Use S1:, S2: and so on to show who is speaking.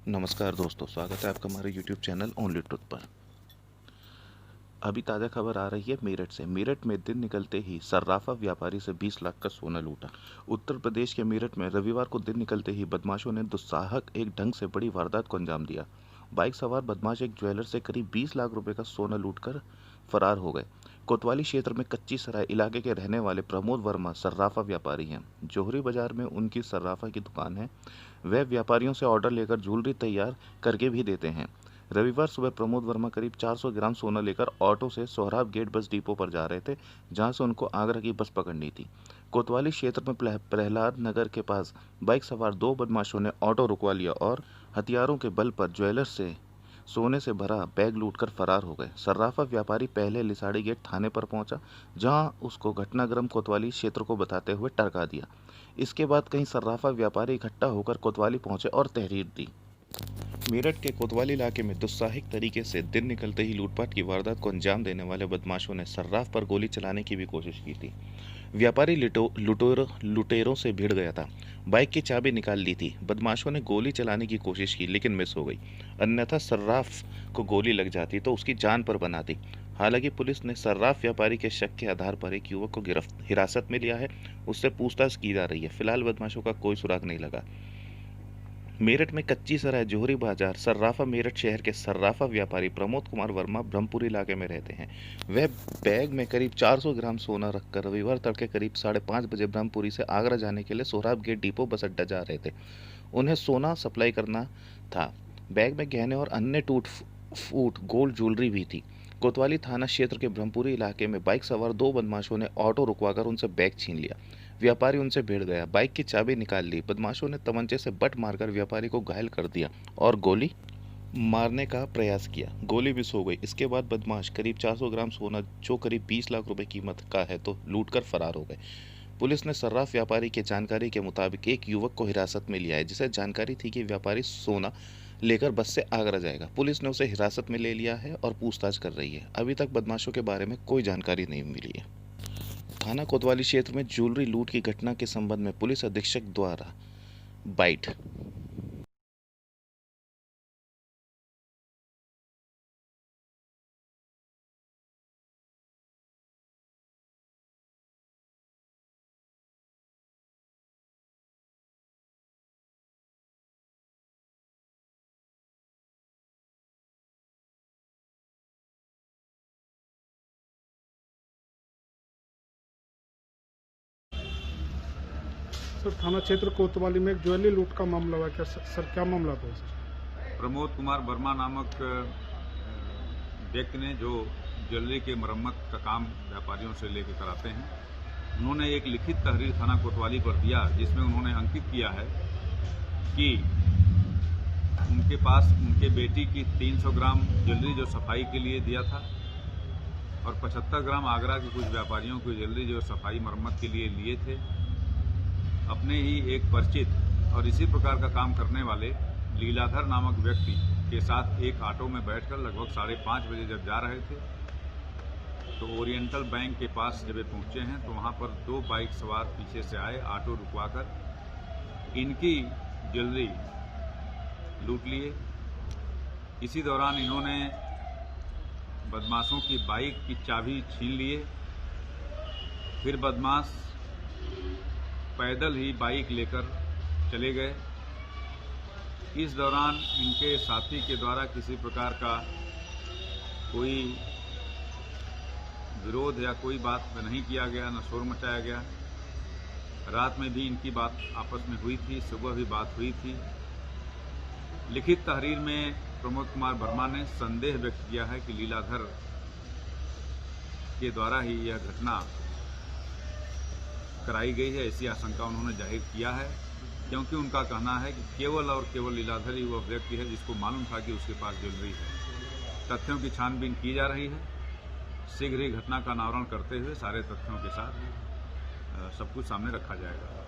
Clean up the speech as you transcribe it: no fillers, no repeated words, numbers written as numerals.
S1: नमस्कार दोस्तों, स्वागत है आपका हमारे YouTube चैनल ओनली ट्रुथ पर। अभी ताज़ा खबर आ रही है मेरठ से। मेरठ में दिन निकलते ही सर्राफा व्यापारी से 20 लाख का सोना लूटा। उत्तर प्रदेश के मेरठ में रविवार को दिन निकलते ही बदमाशों ने दुस्साहक एक ढंग से बड़ी वारदात को अंजाम दिया। बाइक सवार बदमाश एक ज्वेलर से करीब 20 लाख रुपए का सोना लूटकर फरार हो गए। कोतवाली क्षेत्र में कच्ची सराय इलाके के रहने वाले प्रमोद वर्मा सर्राफा व्यापारी हैं। जोहरी बाजार में उनकी सर्राफा की दुकान है। वह व्यापारियों से ऑर्डर लेकर ज्वेलरी तैयार करके भी देते हैं। रविवार सुबह प्रमोद वर्मा करीब 400 ग्राम सोना लेकर ऑटो से सोहराब गेट बस डिपो पर जा रहे थे, जहां से उनको आगरा की बस पकड़नी थी। कोतवाली क्षेत्र में प्रहलाद नगर के पास बाइक सवार दो बदमाशों ने ऑटो रुकवा लिया और हथियारों के बल पर ज्वेलर से सोने से भरा बैग लूटकर फरार हो गए। सर्राफा व्यापारी पहले लिसाड़ी गेट थाने पर पहुंचा, जहां उसको घटनाक्रम कोतवाली क्षेत्र को बताते हुए टरका दिया। इसके बाद कई सर्राफा व्यापारी इकट्ठा होकर कोतवाली पहुंचे और तहरीर दी। मेरठ के कोतवाली इलाके में दुस्साहसिक तरीके से दिन निकलते ही लूटपाट की वारदात को अंजाम देने वाले बदमाशों ने सर्राफ पर गोली चलाने की भी कोशिश की थी। व्यापारी लुटेरों से भिड़ गया था। बाइक की चाबी निकाल ली थी। बदमाशों ने गोली चलाने की कोशिश की लेकिन मिस हो गई, अन्यथा सर्राफ को गोली लग जाती तो उसकी जान पर बना थी। हालांकि पुलिस ने सर्राफ व्यापारी के शक के आधार पर एक युवक को हिरासत में लिया है। उससे पूछताछ की जा रही है। फिलहाल बदमाशों का कोई सुराग नहीं लगा। मेरठ में कच्ची सराय जोहरी बाजार सर्राफा मेरठ शहर के सर्राफा व्यापारी प्रमोद कुमार वर्मा ब्रह्मपुरी इलाके में रहते हैं। वह बैग में करीब 400 ग्राम सोना रखकर रविवार तड़के करीब 5:30 बजे ब्रह्मपुरी से आगरा जाने के लिए सोहराब गेट डिपो बस अड्डा जा रहे थे। उन्हें सोना सप्लाई करना था। बैग में गहने और अन्य टूट फूट गोल्ड ज्वेलरी भी थी। कोतवाली थाना क्षेत्र के ब्रह्मपुरी इलाके में बाइक सवार दो बदमाशों ने ऑटो रुकवाकर उनसे बैग छीन लिया। व्यापारी उनसे भिड़ गया। बाइक की चाबी निकाल ली। बदमाशों ने तमंचे से बट मारकर व्यापारी को घायल कर दिया और गोली मारने का प्रयास किया। गोली मिस हो गई। इसके बाद बदमाश करीब 400 ग्राम सोना, जो करीब 20 लाख रुपए कीमत का है, तो लूटकर फरार हो गए। पुलिस ने सर्राफ व्यापारी के जानकारी के मुताबिक एक युवक को हिरासत में लिया है, जिसे जानकारी थी कि व्यापारी सोना लेकर बस से आगरा जाएगा। पुलिस ने उसे हिरासत में ले लिया है और पूछताछ कर रही है। अभी तक बदमाशों के बारे में कोई जानकारी नहीं मिली है। थाना कोतवाली क्षेत्र में ज्वेलरी लूट की घटना के संबंध में पुलिस अधीक्षक द्वारा बाइट।
S2: सर, थाना क्षेत्र कोतवाली में एक ज्वेलरी लूट का मामला हुआ। क्या सर, क्या मामला था सर?
S3: प्रमोद कुमार वर्मा नामक व्यक्ति ने, जो ज्वेलरी के मरम्मत का काम व्यापारियों से लेकर कराते हैं, उन्होंने एक लिखित तहरीर थाना कोतवाली पर दिया, जिसमें उन्होंने अंकित किया है कि उनके पास उनके बेटी की 300 ग्राम ज्वेलरी जो सफाई के लिए दिया था और 75 ग्राम आगरा के कुछ व्यापारियों की ज्वेलरी जो सफाई मरम्मत के लिए लिए थे। अपने ही एक परिचित और इसी प्रकार का काम करने वाले लीलाधर नामक व्यक्ति के साथ एक ऑटो में बैठकर लगभग 5:30 बजे जब जा रहे थे, तो ओरिएंटल बैंक के पास जब पहुंचे हैं तो वहां पर दो बाइक सवार पीछे से आए, ऑटो रुकवाकर इनकी ज्वेलरी लूट लिए। इसी दौरान इन्होंने बदमाशों की बाइक की चाबी छीन लिए। फिर बदमाश पैदल ही बाइक लेकर चले गए। इस दौरान इनके साथी के द्वारा किसी प्रकार का कोई विरोध या कोई बात नहीं किया गया, न शोर मचाया गया। रात में भी इनकी बात आपस में हुई थी, सुबह भी बात हुई थी। लिखित तहरीर में प्रमोद कुमार वर्मा ने संदेह व्यक्त किया है कि लीलाधर के द्वारा ही यह घटना कराई गई है, ऐसी आशंका उन्होंने जाहिर किया है, क्योंकि उनका कहना है कि केवल और केवल लीलाधर ही वह व्यक्ति है जिसको मालूम था कि उसके पास ज्वेलरी है। तथ्यों की छानबीन की जा रही है। शीघ्र ही घटना का अनावरण करते हुए सारे तथ्यों के साथ सब कुछ सामने रखा जाएगा।